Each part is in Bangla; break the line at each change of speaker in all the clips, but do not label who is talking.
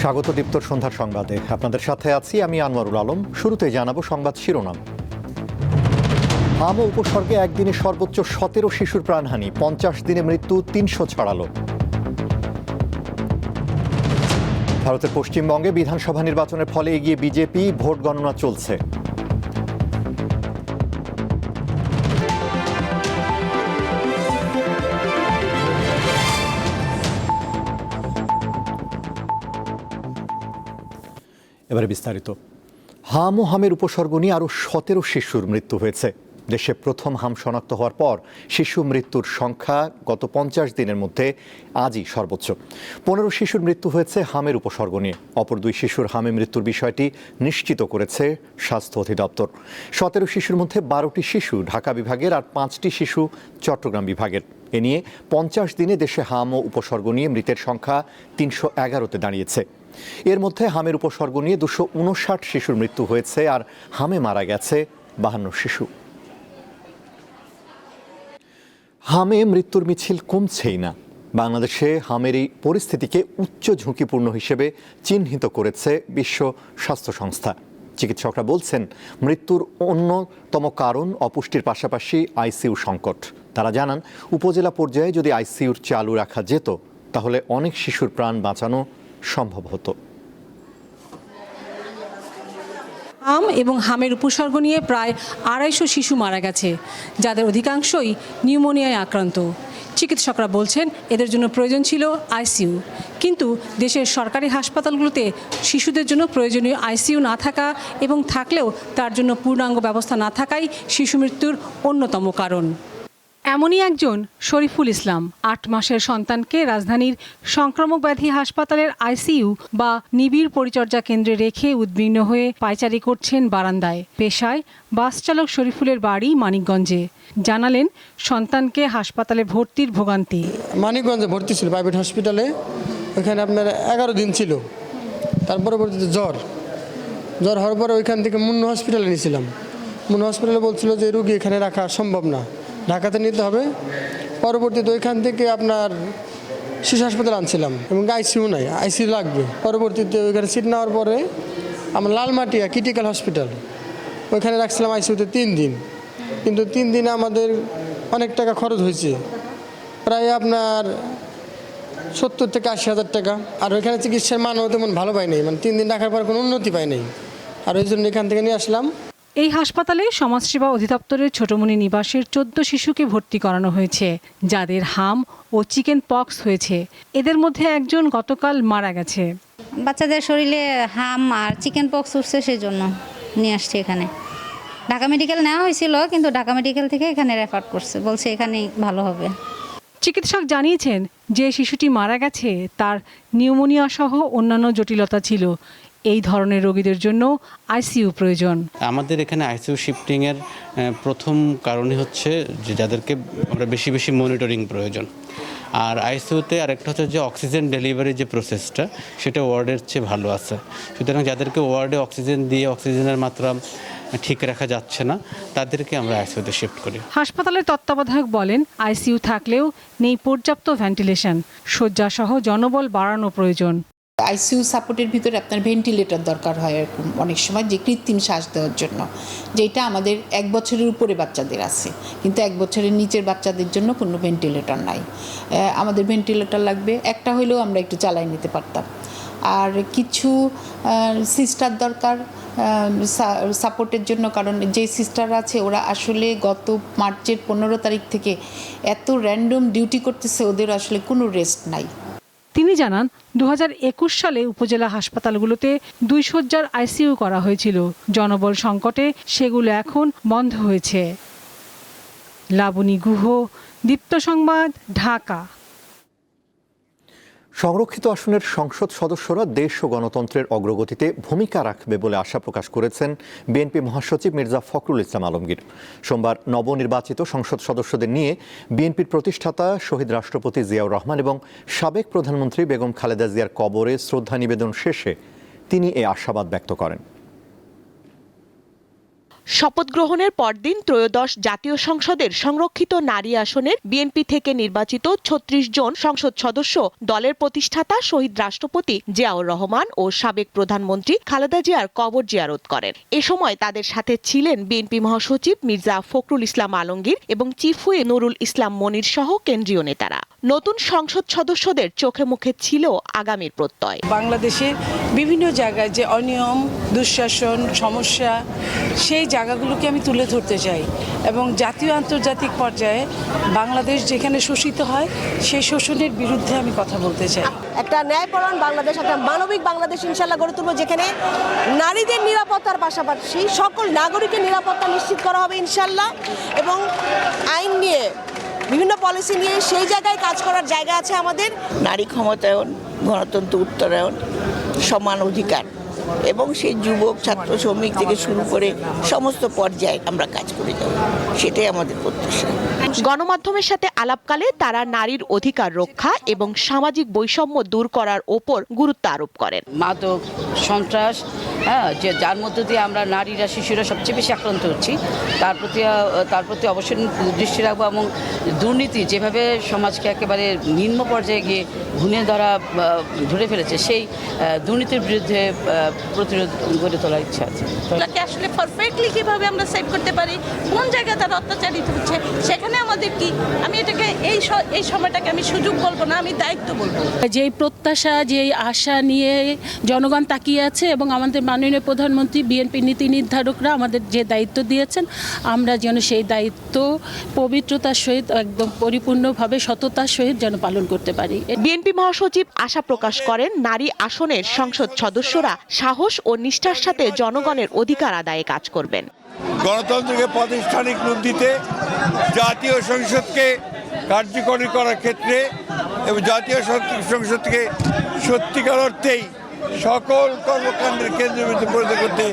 স্বাগত দীপ্তর সন্ধ্যার সংবাদে আপনাদের সাথে আছি আমি আনোয়ারুল আলম। শুরুতে জানাবো সংবাদ শিরোনাম। হাম ও উপসর্গে একদিনে সর্বোচ্চ 17 শিশুর প্রাণহানি, 50 দিনে মৃত্যু 300 ছাড়ালো। ভারতের পশ্চিমবঙ্গে বিধানসভা নির্বাচনের ফলে এগিয়ে বিজেপি, ভোট গণনা চলছে। এবারে বিস্তারিত। হাম ও হামের উপসর্গ নিয়ে আরও 17 শিশুর মৃত্যু হয়েছে। দেশে প্রথম হাম শনাক্ত হওয়ার পর শিশু মৃত্যুর সংখ্যা গত 50 দিনের মধ্যে আজই সর্বোচ্চ। 15 শিশুর মৃত্যু হয়েছে হামের উপসর্গ নিয়ে। অপর 2 শিশুর হামে মৃত্যুর বিষয়টি নিশ্চিত করেছে স্বাস্থ্য অধিদপ্তর। 17 শিশুর মধ্যে 12টি শিশু ঢাকা বিভাগের আর 5টি শিশু চট্টগ্রাম বিভাগের। এ নিয়ে 50 দিনে দেশে হাম ও উপসর্গ নিয়ে মৃতের সংখ্যা 311-তে দাঁড়িয়েছে। এর মধ্যে হামের উপসর্গ নিয়ে 259 শিশুর মৃত্যু হয়েছে আর হামে মারা গেছে 52 শিশু। হামে মৃত্যুর মিছিল কমছেই না। বাংলাদেশে হামের এই পরিস্থিতিকে উচ্চ ঝুঁকিপূর্ণ হিসেবে চিহ্নিত করেছে বিশ্ব স্বাস্থ্য সংস্থা। চিকিৎসকরা বলছেন, মৃত্যুর অন্যতম কারণ অপুষ্টির পাশাপাশি আইসিইউ সংকট। তারা জানান, উপজেলা পর্যায়ে যদি আইসিইউ চালু রাখা যেত তাহলে অনেক শিশুর প্রাণ বাঁচানো সম্ভব হতো।
হাম এবং হামের উপসর্গ নিয়ে প্রায় 250 শিশু মারা গেছে, যাদের অধিকাংশই নিউমোনিয়ায় আক্রান্ত। চিকিৎসকরা বলছেন এদের জন্য প্রয়োজন ছিল আইসিইউ, কিন্তু দেশের সরকারি হাসপাতালগুলোতে শিশুদের জন্য প্রয়োজনীয় আইসিইউ না থাকা এবং থাকলেও তার জন্য পূর্ণাঙ্গ ব্যবস্থা না থাকাই শিশু মৃত্যুর অন্যতম কারণ। এমনই একজন শরীফুল ইসলাম 8 মাসের সন্তানকে রাজধানীর সংক্রামক ব্যাধি হাসপাতালের আইসিইউ বা নিবিড় পরিচর্যা কেন্দ্রে রেখে উদ্বিগ্ন হয়ে পায়চারি করছেন বারান্দায়। পেশায় বাস চালক শরীফুলের বাড়ি মানিকগঞ্জে। জানালেন, সন্তানকে হাসপাতালে ভর্তির ভোগান্তি।
মানিকগঞ্জে ভর্তি ছিল প্রাইভেট হসপিটালে। ওইখানে আপনার 11 দিন ছিল। তার পরবর্তীতে জ্বর হওয়ার পরে ওইখান থেকে মুন্না হসপিটালে নিয়েছিলাম। মুন্না হসপিটালে বলছিল যে রুগী এখানে রাখা সম্ভব না, ঢাকাতে নিতে হবে। পরবর্তীতে ওইখান থেকে আপনার শিশু হাসপাতালে আনছিলাম এবং আইসিইউ নাই, আইসিইউ লাগবে। পরবর্তীতে ওইখানে সিট নেওয়ার পরে আমরা লালমাটিয়া ক্রিটিক্যাল হসপিটাল ওইখানে রাখছিলাম আইসিইউতে 3 দিন। কিন্তু 3 দিনে আমাদের অনেক টাকা খরচ হয়েছে, প্রায় আপনার 70 থেকে 80 হাজার টাকা। আর ওইখানে চিকিৎসার মানও তেমন ভালো পাই নাই, মানে 3 দিন রাখার পর কোনো উন্নতি পাই নাই। আর ওই জন্য এখান থেকে নিয়ে আসলাম।
এই হাসপাতালে সমাজসেবা অধিদপ্তরের ছোটমণি নিবাসের 14 শিশুকে ভর্তি করানো হয়েছে, যাদের হাম ও চিকেন পক্স হয়েছে। এদের মধ্যে একজন গতকাল মারা গেছে।
বাচ্চাদের শরীরে হাম আর চিকেন পক্স উঠছে, সেই জন্য নিয়ে আসছে এখানে। ঢাকা মেডিকেল নেওয়া হয়েছিল, কিন্তু ঢাকা মেডিকেল থেকে এখানে রেফার করছে, বলছে এখানেই ভালো হবে।
চিকিৎসক জানিয়েছেন, যে শিশুটি মারা গেছে তার নিউমোনিয়া সহ অন্যান্য জটিলতা ছিল। এই ধরনের রোগীদের জন্য আইসিইউ প্রয়োজন।
আমাদের এখানে আইসিইউ শিফটিংয়ের প্রথম কারণই হচ্ছে যে যাদেরকে আমরা বেশি বেশি মনিটরিং প্রয়োজন। আর আইসিইউতে আরেকটা হচ্ছে যে অক্সিজেন ডেলিভারি যে প্রসেসটা, সেটা ওয়ার্ডের চেয়ে ভালো আছে। সুতরাং যাদেরকে ওয়ার্ডে অক্সিজেন দিয়ে অক্সিজেনের মাত্রা ঠিক রাখা যাচ্ছে না, তাদেরকে আমরা আইসিইউতে শিফট করি।
হাসপাতালের তত্ত্বাবধায়ক বলেন, আইসিইউ থাকলেও নেই পর্যাপ্ত ভেন্টিলেশন, শয্যাসহ জনবল বাড়ানো প্রয়োজন।
আইসিইউ সাপোর্টের ভিতরে আপনার ভেন্টিলেটর দরকার হয় এরকম অনেক সময়, যে কৃত্রিম শ্বাস দেওয়ার জন্য, যেটা আমাদের 1 বছরের উপরে বাচ্চাদের আছে, কিন্তু 1 বছরের নিচের বাচ্চাদের জন্য কোনো ভেন্টিলেটর নাই। আমাদের ভেন্টিলেটর লাগবে, একটা হলেও আমরা একটু চালাই নিতে পারতাম। আর কিছু সিস্টার দরকার সাপোর্টের জন্য, কারণ যে সিস্টার আছে ওরা আসলে গত মার্চের 15 তারিখ থেকে এত র্যান্ডম ডিউটি করতেছে, ওদের আসলে কোনো রেস্ট নাই।
তিনি জানান, 2021 সালে উপজেলা হাসপাতালগুলোতে 2 শয্যার আইসিইউ করা হয়েছিল। জনবল সংকটে সেগুলো এখন বন্ধ হয়েছে। লাবণী গুহ, দীপ্ত সংবাদ, ঢাকা।
সংরক্ষিত আসনের সংসদ সদস্যরা দেশ ও গণতন্ত্রের অগ্রগতিতে ভূমিকা রাখবে বলে আশা প্রকাশ করেছেন বিএনপি মহাসচিব মির্জা ফখরুল ইসলাম আলমগীর। সোমবার নবনির্বাচিত সংসদ সদস্যদের নিয়ে বিএনপির প্রতিষ্ঠাতা শহীদ রাষ্ট্রপতি জিয়াউর রহমান এবং সাবেক প্রধানমন্ত্রী বেগম খালেদা জিয়ার কবরে শ্রদ্ধা নিবেদন শেষে তিনি এই আশাবাদ ব্যক্ত করেন।
শপথ গ্রহণের পরদিন ত্রয়োদশ জাতীয় সংসদের সংরক্ষিত নারী আসনের বিএনপি থেকে নির্বাচিত ৩৬ জন সংসদ সদস্য দলের প্রতিষ্ঠাতা শহীদ রাষ্ট্রপতি জিয়াউর রহমান ও সাবেক প্রধানমন্ত্রী খালেদা জিয়ার কবর জিয়ারত করেন। এ সময় তাদের সাথে ছিলেন বিএনপি মহাসচিব মির্জা ফখরুল ইসলাম আলমগীর এবং চিফ হুইপ নুরুল ইসলাম মনির সহ কেন্দ্রীয় নেতারা। নতুন সংসদ সদস্যদের চোখে মুখে ছিল আগামীর প্রত্যয়।
বাংলাদেশের বিভিন্ন জায়গায় যে অনিয়ম, দুঃশাসন, সমস্যা, সেই জায়গাগুলোকে আমি তুলে ধরতে চাই এবং জাতীয় আন্তর্জাতিক পর্যায়ে বাংলাদেশ যেখানে শোষিত হয় সেই শোষণের বিরুদ্ধে আমি কথা বলতে চাই।
একটা ন্যায়পরায়ণ বাংলাদেশ, একটা মানবিক বাংলাদেশ ইনশাল্লাহ গড়ে তুলব, যেখানে নারীদের নিরাপত্তার পাশাপাশি সকল নাগরিকের নিরাপত্তা নিশ্চিত করা হবে ইনশাল্লাহ, এবং আইন নিয়ে বিভিন্ন পলিসি নিয়ে সেই জায়গায় কাজ করার জায়গা আছে আমাদের।
নারী ক্ষমতায়ন, গণতন্ত্র উত্তরায়ণ, সমান অধিকার এবং সেই যুবক, ছাত্র, শ্রমিক থেকে শুরু করে সমস্ত পর্যায়ে আমরা কাজ করে যাব, সেটাই আমাদের প্রত্যাশা।
গণমাধ্যমের সাথে আলাপকালে তারা নারীর অধিকার রক্ষা এবং সামাজিক বৈষম্য দূর করার ওপর গুরুত্ব আরোপ করেন।
মাদক, সন্ত্রাস, যে যার মধ্য দিয়ে আমরা নারীরা, শিশুরা সবচেয়ে বেশি আক্রান্ত হচ্ছি, তার প্রতি অবশ্যই দৃষ্টি রাখবো এবং দুর্নীতি যেভাবে সমাজকে একেবারে নিম্ন পর্যায়ে গিয়ে ধরে ফেলেছে, সেই দুর্নীতির বিরুদ্ধে প্রতিরোধ গড়ে তোলার ইচ্ছা আছে।
আসলে পারফেক্টলি কিভাবে আমরা সেভ করতে পারি, কোন জায়গায় তারা অত্যাচারিত হচ্ছে, সেখানে আমাদের কি, আমি এটাকে এই সময়টাকে আমি সুযোগ বলবো না, আমি দায়িত্ব বলবো।
যেই প্রত্যাশা, যেই আশা নিয়ে জনগণ তাকিয়ে আছে এবং আমাদের মাননীয় প্রধানমন্ত্রী, বিএনপি নীতি নির্ধারকরা আমাদের যে দায়িত্ব দিয়েছেন, আমরা যেন সেই দায়িত্ব পবিত্রতার সহিত একদম পরিপূর্ণভাবে সততার সহিত যেন পালন করতে পারি।
বিএনপি মহাসচিব আশা প্রকাশ করেন নারী আসনের সংসদ সদস্যরা সাহস ও নিষ্ঠার সাথে জনগণের অধিকার আদায়ে কাজ করবেন।
গণতন্ত্রকে প্রাতিষ্ঠানিক রূপ দিতে, জাতীয় সংসদকে কার্যকরী করার ক্ষেত্রে এবং জাতীয় সংসদকে সত্যিকার অর্থেই সকল কর্মকাণ্ডের কেন্দ্রবিন্দু পরিণত করতে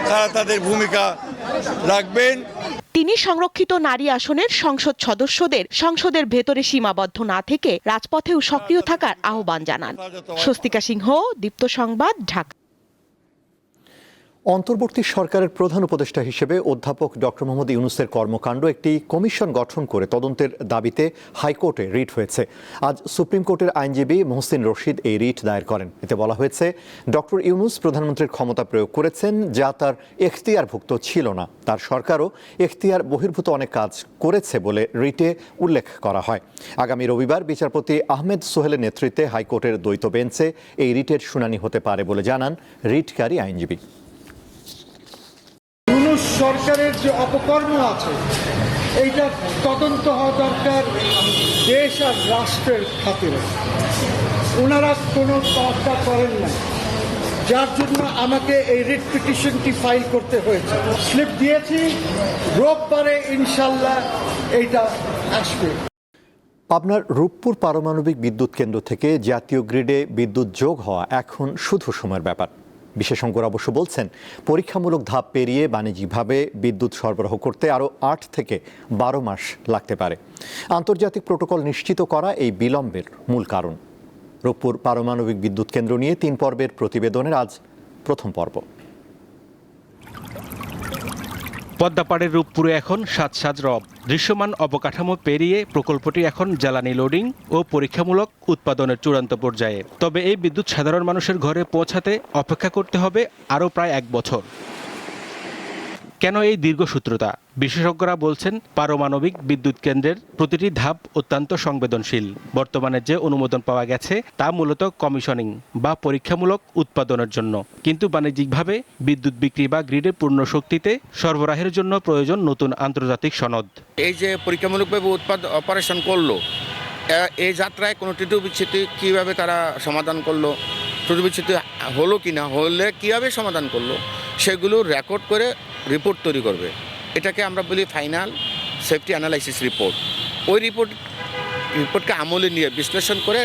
তারা তাদের ভূমিকা রাখবেন।
তিনি সংরক্ষিত নারী আসনের সংসদ সদস্যদের সংসদের ভেতরে সীমাবদ্ধ না থেকে রাজপথেও সক্রিয় থাকার আহ্বান জানান। স্বস্তিকা সিংহ, দীপ্ত সংবাদ, ঢাকা।
অন্তর্বর্তী সরকারের প্রধান উপদেষ্টা হিসেবে অধ্যাপক ডক্টর মোহাম্মদ ইউনূসের কর্মকাণ্ড একটি কমিশন গঠন করে তদন্তের দাবিতে হাইকোর্টে রিট হয়েছে। আজ সুপ্রিম কোর্টের আইনজীবী মোহসিন রশিদ এই রিট দায়ের করেন। এতে বলা হয়েছে, ডক্টর ইউনূস প্রধানমন্ত্রীর ক্ষমতা প্রয়োগ করেছেন যা তার এখতিয়ারভুক্ত ছিল না। তার সরকারও এখতিয়ার বহির্ভূত অনেক কাজ করেছে বলে রিটে উল্লেখ করা হয়। আগামী রবিবার বিচারপতি আহমেদ সোহেলের নেতৃত্বে হাইকোর্টের দ্বৈত বেঞ্চে এই রিটের শুনানি হতে পারে বলে জানান রিটকারী আইনজীবী।
সরকারের যে অপকর্ম আছে, এইটা তদন্ত হওয়া দরকার দেশ আর রাষ্ট্রের খাতিরে। ওনারা কোনো তদন্ত করেন না, যার জন্য আমাকে এই রিট পিটিশনটি ফাইল করতে হয়েছে। স্লিপ দিয়েছি, রোববারে ইনশাল্লাহ এইটা আসবে।
পাবনার রূপপুর পারমাণবিক বিদ্যুৎ কেন্দ্র থেকে জাতীয় গ্রিডে বিদ্যুৎ যোগ হওয়া এখন শুধু সময়ের ব্যাপার। বিশেষজ্ঞরা অবশ্য বলছেন, পরীক্ষামূলক ধাপ পেরিয়ে বাণিজ্যিকভাবে বিদ্যুৎ সরবরাহ করতে আরও ৮ থেকে ১২ মাস লাগতে পারে। আন্তর্জাতিক প্রোটোকল নিশ্চিত করা এই বিলম্বের মূল কারণ। রূপপুর পারমাণবিক বিদ্যুৎ কেন্দ্র নিয়ে ৩ পর্বের প্রতিবেদনের আজ প্রথম পর্ব।
পদ্মাপাড়ের রূপপুরে এখন সাজ রব। দৃশ্যমান অবকাঠামো পেরিয়ে প্রকল্পটি এখন জ্বালানি লোডিং ও পরীক্ষামূলক উৎপাদনের চূড়ান্ত পর্যায়ে। তবে এই বিদ্যুৎ সাধারণ মানুষের ঘরে পৌঁছাতে অপেক্ষা করতে হবে আরও প্রায় ১ বছর। কেন এই দীর্ঘসূত্রতা? বিশেষজ্ঞরা বলছেন, পারমাণবিক বিদ্যুৎ কেন্দ্রের প্রতিটি ধাপ অত্যন্ত সংবেদনশীল। বর্তমানে যে অনুমোদন পাওয়া গেছে তা মূলত কমিশনিং বা পরীক্ষামূলক উৎপাদনের জন্য, কিন্তু বাণিজ্যিকভাবে বিদ্যুৎ বিক্রি বা গ্রিডে পূর্ণ শক্তিতে সরবরাহের জন্য প্রয়োজন নতুন আন্তর্জাতিক সনদ।
এই যে পরীক্ষামূলকভাবে অপারেশন করলো, এই যাত্রায় কোনো ত্রুটি বিচ্ছুতি কীভাবে তারা সমাধান করলো, ত্রুটি বিচ্ছুতি হলো কি না, হলে কীভাবে সমাধান করলো, সেগুলো রেকর্ড করে রিপোর্ট তৈরি করবে। এটাকে আমরা বলি ফাইনাল সেফটি অ্যানালাইসিস রিপোর্ট। ওই রিপোর্টকে আমলে নিয়ে বিশ্লেষণ করে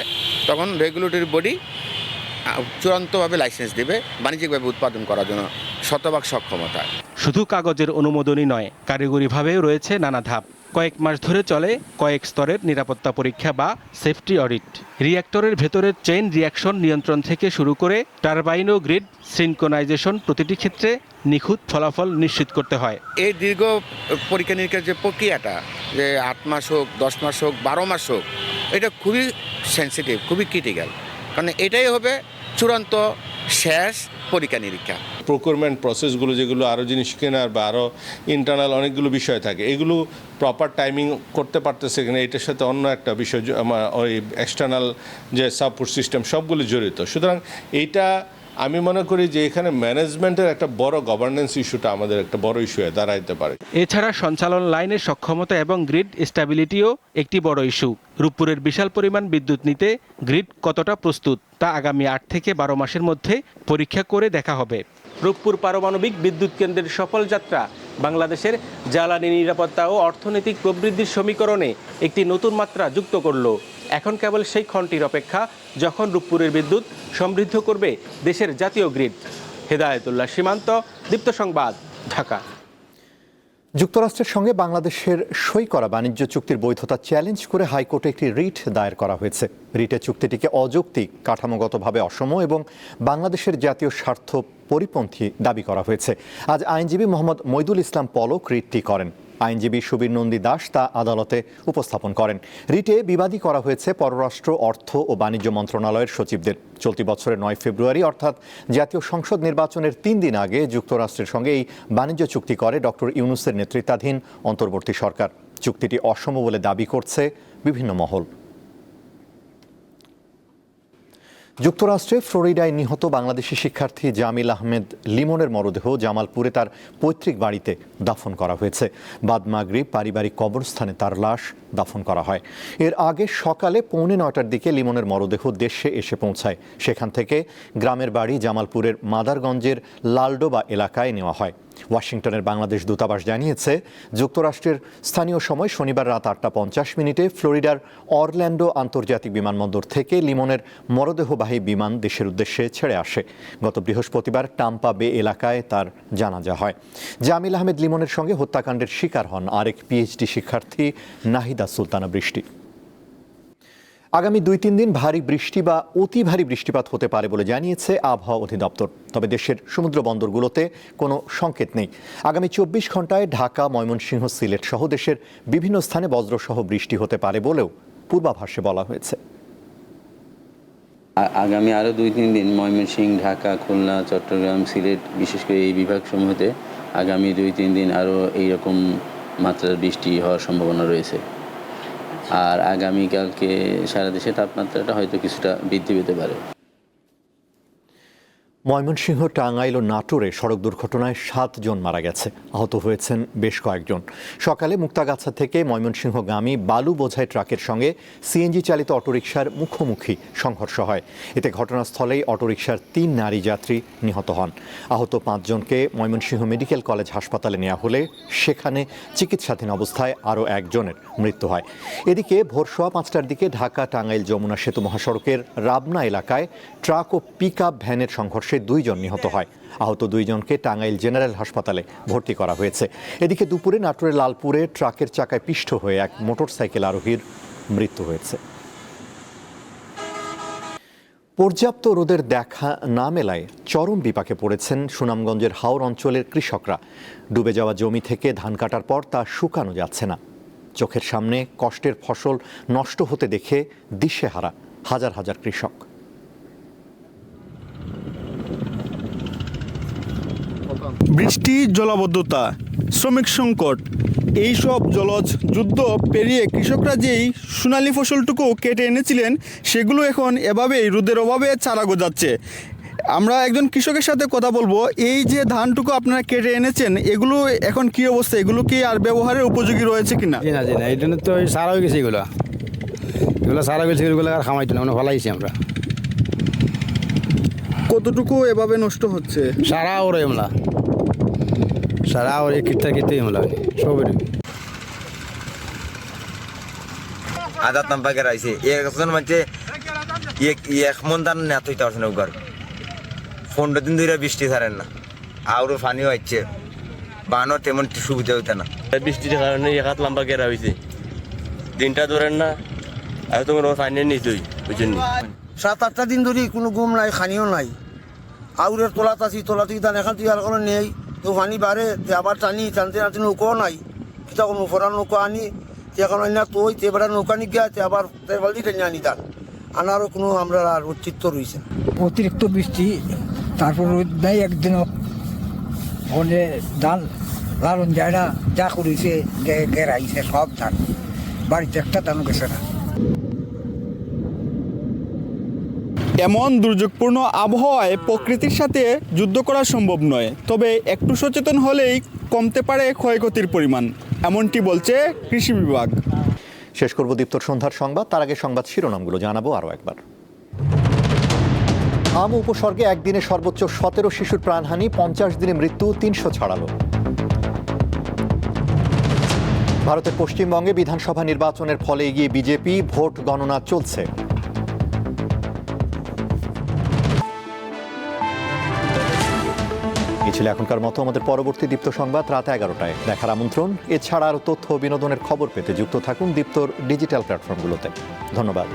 তখন রেগুলেটরি বডি চূড়ান্তভাবে লাইসেন্স দেবে বাণিজ্যিকভাবে উৎপাদন করার জন্য শতভাগ সক্ষমতা।
শুধু কাগজের অনুমোদনই নয়, কারিগরিভাবেও রয়েছে নানা ধাপ। কয়েক মাস ধরে চলে কয়েক স্তরের নিরাপত্তা পরীক্ষা বা সেফটি অডিট। রিঅ্যাক্টরের ভেতরের চেইন রিঅ্যাকশন নিয়ন্ত্রণ থেকে শুরু করে টারবাইন ও গ্রিড সিনক্রোনাইজেশন প্রতিটি ক্ষেত্রে নিখুঁত ফলাফল নিশ্চিত করতে হয়।
এই দীর্ঘ পরীক্ষা নিরীক্ষার যে প্রক্রিয়াটা, যে 8 মাস হোক, 10 মাস হোক, 12 মাস হোক, এটা খুবই সেন্সিটিভ, খুবই ক্রিটিক্যাল, কারণ এটাই হবে চূড়ান্ত শেষ পরীক্ষা নিরীক্ষা।
প্রকিউরমেন্ট প্রসেসগুলো যেগুলো আরও জিনিস কেনার বা আরও ইন্টারনাল অনেকগুলো বিষয় থাকে, এগুলো প্রপার টাইমিং করতে পারতেছে কিনা, এটার সাথে অন্য একটা বিষয় ওই এক্সটার্নাল যে সাপোর্ট সিস্টেম সবগুলো জড়িত। সুতরাং এইটা আমি মনে করি যে এখানে ম্যানেজমেন্টের একটা বড় গভর্নেন্স ইস্যুটা আমাদের একটা বড় ইস্যু হয়ে দাঁড়াইতে পারে।
এছাড়া সঞ্চালন লাইনের সক্ষমতা এবং গ্রিড স্ট্যাবিলিটিও একটি বড় ইস্যু। রূপপুরের বিশাল পরিমাণ বিদ্যুৎ নিতে গ্রিড কতটা প্রস্তুত তা আগামী 8 থেকে 12 মাসের মধ্যে পরীক্ষা করে দেখা হবে। রূপপুর পারমাণবিক বিদ্যুৎ কেন্দ্রের সফল যাত্রা বাংলাদেশের জ্বালানি নিরাপত্তা ও অর্থনৈতিক প্রবৃদ্ধির সমীকরণে একটি নতুন মাত্রা যুক্ত করল। এখন কেবল সেই ক্ষণটির অপেক্ষা যখন রূপপুরের বিদ্যুৎ সমৃদ্ধ করবে দেশের জাতীয় গ্রিড। হেদায়েতুল্লাহ সীমান্ত, দীপ্ত সংবাদ, ঢাকা।
যুক্তরাষ্ট্রের সঙ্গে বাংলাদেশের সই করা বাণিজ্য চুক্তির বৈধতা চ্যালেঞ্জ করে হাইকোর্টে একটি রিট দায়ের করা হয়েছে। রিটের চুক্তিটিকে অযৌক্তিক, কাঠামোগতভাবে অসম এবং বাংলাদেশের জাতীয় স্বার্থ পরিপন্থী দাবি করা হয়েছে। আজ আইনজীবী মোহাম্মদ মইদুল ইসলাম পলক রিটটি করেন। আইনজীবী সুবীর নন্দী দাস তা আদালতে উপস্থাপন করেন। রিটে বিবাদী করা হয়েছে পররাষ্ট্র, অর্থ ও বাণিজ্য মন্ত্রণালয়ের সচিবদের। চলতি বছরের 9 ফেব্রুয়ারি অর্থাৎ জাতীয় সংসদ নির্বাচনের 3 দিন আগে যুক্তরাষ্ট্রের সঙ্গে এই বাণিজ্য চুক্তি করে ডক্টর ইউনূসের নেতৃত্বাধীন অন্তর্বর্তী সরকার। চুক্তিটি অসম বলে দাবি করছে বিভিন্ন মহল। যুক্তরাষ্ট্রে ফ্লোরিডায় নিহত বাংলাদেশি শিক্ষার্থী জামিল আহমেদ লিমনের মরদেহ জামালপুরে তার পৈতৃক বাড়িতে দাফন করা হয়েছে। বাদ মাগরিব পারিবারিক কবরস্থানে তার লাশ দাফন করা হয়। এর আগে সকালে 8:45টার দিকে লিমনের মরদেহ দেশে এসে পৌঁছায়। সেখান থেকে গ্রামের বাড়ি জামালপুরের মাদারগঞ্জের লালডোবা এলাকায় নেওয়া হয়। ওয়াশিংটনের বাংলাদেশ দূতাবাস জানিয়েছে, যুক্তরাষ্ট্রের স্থানীয় সময় শনিবার রাত 8:50 ফ্লোরিডার অরল্যান্ডো আন্তর্জাতিক বিমানবন্দর থেকে লিমনের মরদেহবাহী বিমান দেশের উদ্দেশ্যে ছেড়ে আসে। গত বৃহস্পতিবার টাম্পা বে এলাকায় তার জানাজা হয়। জামিল আহমেদ লিমনের সঙ্গে হত্যাকাণ্ডের শিকার হন আরেক পিএইচডি শিক্ষার্থী নাহিদা সুলতানা বৃষ্টি। আগামী 2-3 দিন ভারী বৃষ্টি বা অতি ভারী বৃষ্টিপাত হতে পারে বলে জানিয়েছে আবহাওয়া অধিদপ্তর। তবে দেশের সমুদ্র বন্দরগুলোতে কোনো সংকেত নেই। আগামী 24 ঘন্টায় ঢাকা, ময়মনসিংহ, সিলেট সহ দেশের বিভিন্ন স্থানে বজ্রসহ বৃষ্টি হতে পারে বলেও পূর্বাভাসে বলা হয়েছে।
আগামী আরও 2-3 দিন ময়মনসিংহ, ঢাকা, খুলনা, চট্টগ্রাম, সিলেট বিশেষ করে এই বিভাগসমূহতে আগামী 2-3 দিন আরও এইরকম মাত্রার বৃষ্টি হওয়ার সম্ভাবনা রয়েছে। আর আগামীকালকে সারা দেশে তাপমাত্রাটা হয়তো কিছুটা বৃদ্ধি পেতে পারে।
ময়মনসিংহ, টাঙ্গাইল ও নাটোরে সড়ক দুর্ঘটনায় 7 জন মারা গেছে, আহত হয়েছেন বেশ কয়েকজন। সকালে মুক্তাগাছা থেকে ময়মনসিংহগামী বালু বোঝাই ট্রাকের সঙ্গে সিএনজি চালিত অটোরিকশার মুখোমুখি সংঘর্ষ হয়। এতে ঘটনাস্থলেই অটোরিকশার 3 নারী যাত্রী নিহত হন। আহত 5 জনকে ময়মনসিংহ মেডিকেল কলেজ হাসপাতালে নেওয়া হলে সেখানে চিকিৎসাধীন অবস্থায় আরও 1 জনের মৃত্যু হয়। এদিকে ভোর 5:15টার দিকে ঢাকা টাঙ্গাইল যমুনা সেতু মহাসড়কের রাবনা এলাকায় ট্রাক ও পিকআপ ভ্যানের সংঘর্ষে 2 জন নিহত হয়। আহত 2 জনকে টাঙ্গাইল জেনারেল হাসপাতালে ভর্তি করা হয়েছে। এদিকে দুপুরে নাটোরের লালপুরে ট্রাকের চাকায় পিষ্ট হয়ে এক মোটরসাইকেল আরোহীর মৃত্যু হয়েছে। পর্যাপ্ত রোদের দেখা না মেলায় চরম বিপাকে পড়েছেন সুনামগঞ্জের হাওর অঞ্চলের কৃষকরা। ডুবে যাওয়া জমি থেকে ধান কাটার পর তা শুকানো যাচ্ছে না। চোখের সামনে কষ্টের ফসল নষ্ট হতে দেখে দিশেহারা হাজার হাজার কৃষক।
বৃষ্টি, জলাবদ্ধতা, শ্রমিক সংকট, এইসব জলজ যুদ্ধ পেরিয়ে কৃষকরা যেই সোনালি ফসলটুকু কেটে এনেছিলেন সেগুলো এখন এভাবেই রোদের অভাবে চারা গজাচ্ছে। আমরা একজন কৃষকের সাথে কথা বলবো। এই যে ধানটুকু আপনারা কেটে এনেছেন এগুলো এখন কি অবস্থা, এগুলো কি আর ব্যবহারের উপযোগী রয়েছে কিনা?
জি না এই জন্য তো সারা হয়ে গেছে, এগুলো সারা গেছে, এগুলো আর খামাইতো না, মানে ফলাইছি আমরা।
কতটুকু এভাবে নষ্ট হচ্ছে?
সারা ওর এমলা সারা ওর কিতে এমলা সবের
আদাত নাম পাকে রাইছে একজন মানে এক মন দান না তৈতে পারছে না। উগার 15 দিন ধরে বৃষ্টি ছাড়েন না, আরও পানিও হচ্ছে, বানও তেমন সুবিধা হইতে না।
বৃষ্টির কারণে এক হাত লম্বা ঘেরা হয়েছে, দিনটা ধরেন না, আর তোমার ফাইনাল নিয়ে তুই বুঝছেন।
7-8টা দিন ধরে কোনো ঘুম নাই, খানিও নাই। আউরের তোলা আছি, তোলা থেকে দান এখান থেকে আর কোনো নেই, তো পানি বাড়ে আবার টানি, টানতে টানতে নৌকাও নাই। কিতা কোনো ফোরার নৌকা আনি, এখন না তো ওই এবার নৌকা নিয়ে গিয়ে আবার বালতি টেনে আনি দান আনারও কোনো আমরা আর অস্তিত্ব রয়েছে।
অতিরিক্ত বৃষ্টি, তারপর রোদ নেই একদিনও, ওখানে ধান লালন জায়গা যা করেছে গেরাইছে সব ধান, বাড়িতে একটা ধানও গেছে না।
এমন দুর্যোগপূর্ণ আবহাওয়ায় প্রকৃতির সাথে যুদ্ধ করা সম্ভব নয়, তবে একটু সচেতন হলেই কমতে পারে ক্ষয়ক্ষতির পরিমাণ, এমনটি বলছে কৃষি বিভাগ।
শেষ করব দীপ্তর সন্ধ্যার সংবাদ, তার আগে সংবাদ শিরোনামগুলো জানাবো আরও একবার। হাম উপসর্গে একদিনে সর্বোচ্চ 17 শিশুর প্রাণহানি, 50 দিনে মৃত্যু 300 ছাড়ালো। ভারতের পশ্চিমবঙ্গে বিধানসভা নির্বাচনের ফলে এগিয়ে বিজেপি, ভোট গণনা চলছে। এই ছিল এখনকার মতো আমাদের পরবর্তী দীপ্ত সংবাদ রাত 11টায় দেখার আমন্ত্রণ। এছাড়া আরও তথ্য ও বিনোদনের খবর পেতে যুক্ত থাকুন দীপ্তর ডিজিটাল প্ল্যাটফর্মগুলোতে। ধন্যবাদ।